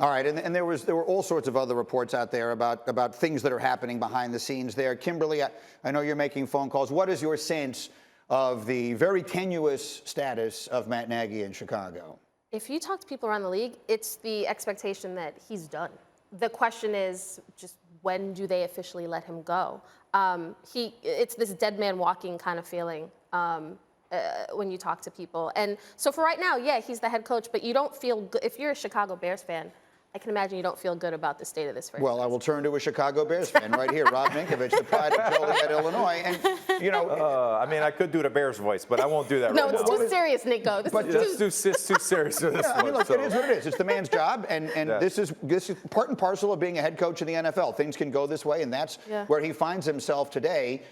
All right, and there were all sorts of other reports out there about things that are happening behind the scenes there. Kimberly, I know you're making phone calls. What is your sense of the very tenuous status of Matt Nagy in Chicago? If you talk to people around the league, it's the expectation that he's done. The question is just when do they officially let him go? It's this dead man walking kind of feeling when you talk to people. And so for right now, yeah, he's the head coach, but you don't feel good. If you're a Chicago Bears fan, I can imagine you don't feel good about the state of this franchise. Well, I will turn to a Chicago Bears fan right here, Rob Minkovich, the pride of Joliet, Illinois. And, you know... I mean, I could do the Bears voice, but I won't do that right now. No, it's too serious, Nico. It's too serious for this one. I mean, look, it is what it is. It's the man's job, and this is part and parcel of being a head coach in the NFL. Things can go this way, and that's where he finds himself today.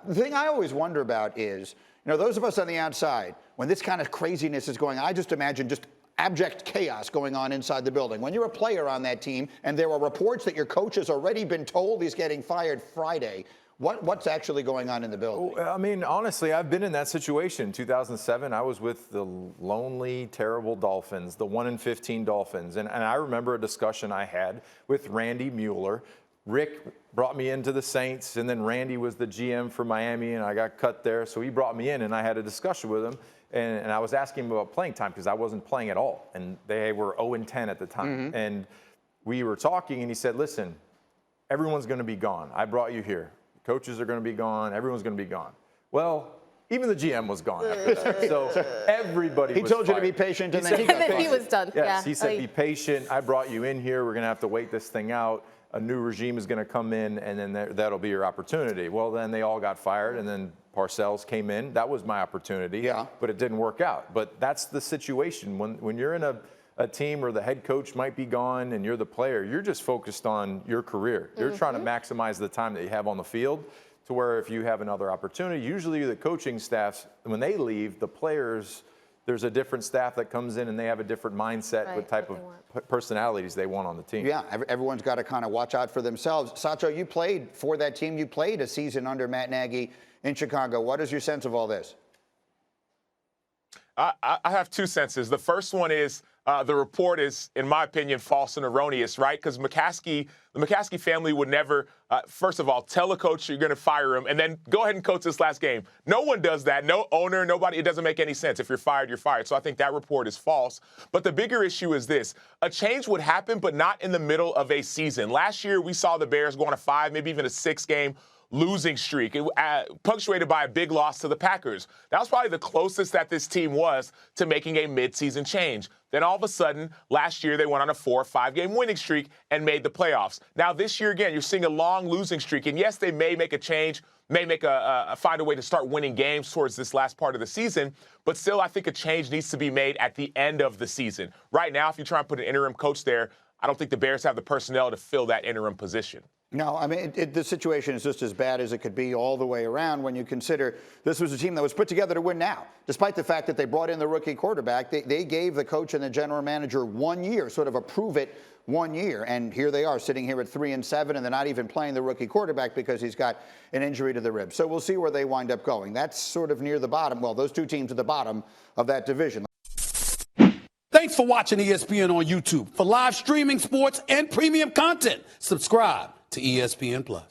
The thing I always wonder about is, you know, those of us on the outside, when this kind of craziness is going on, I just imagine just abject chaos going on inside the building. When you're a player on that team and there are reports that your coach has already been told he's getting fired Friday, what's actually going on in the building? I mean, honestly, I've been in that situation. In 2007, I was with the lonely, terrible Dolphins, the 1-15 Dolphins. And I remember a discussion I had with Randy Mueller. Rick brought me into the Saints, and then Randy was the GM for Miami, and I got cut there. So he brought me in, and I had a discussion with him. And I was asking him about playing time because I wasn't playing at all. And they were 0-10 at the time. Mm-hmm. And we were talking, and he said, listen, everyone's going to be gone. I brought you here. Coaches are going to be gone. Everyone's going to be gone. Well, even the GM was gone after that. So everybody was He told you to fired. be patient, and He then he got and then fired. he was done. Yes, Yeah. he said, be patient. I brought you in here. We're going to have to wait this thing out. A new regime is going to come in, and then that'll be your opportunity. Well, then they all got fired, and then Parcells came in. That was my opportunity, but it didn't work out. But that's the situation. When you're in a team where the head coach might be gone and you're the player, you're just focused on your career. You're trying to maximize the time that you have on the field to where if you have another opportunity, usually the coaching staffs, when they leave, the players, there's a different staff that comes in and they have a different mindset with type of personalities they want on the team. Yeah, everyone's got to kind of watch out for themselves. Sacho, you played for that team. You played a season under Matt Nagy in Chicago. What is your sense of all this? I have two senses. The first one is the report is, in my opinion, false and erroneous, right? Because the McCaskey family would never, first of all, tell a coach you're going to fire him and then go ahead and coach this last game. No one does that. No owner, nobody. It doesn't make any sense. If you're fired, you're fired. So I think that report is false. But the bigger issue is this. A change would happen, but not in the middle of a season. Last year, we saw the Bears go on a 5, maybe even a 6-game losing streak, punctuated by a big loss to the Packers. That was probably the closest that this team was to making a midseason change. Then all of a sudden, last year, they went on a 4 or 5-game winning streak and made the playoffs. Now this year, again, you're seeing a long losing streak. And yes, they may make a change, may make find a way to start winning games towards this last part of the season. But still, I think a change needs to be made at the end of the season. Right now, if you try and put an interim coach there, I don't think the Bears have the personnel to fill that interim position. No, I mean, the situation is just as bad as it could be all the way around when you consider this was a team that was put together to win now. Despite the fact that they brought in the rookie quarterback, they gave the coach and the general manager 1 year, sort of approve it 1 year. And here they are sitting here at 3-7, and they're not even playing the rookie quarterback because he's got an injury to the ribs. So we'll see where they wind up going. That's sort of near the bottom. Well, those two teams at the bottom of that division. Thanks for watching ESPN on YouTube. For live streaming sports and premium content, subscribe to ESPN+.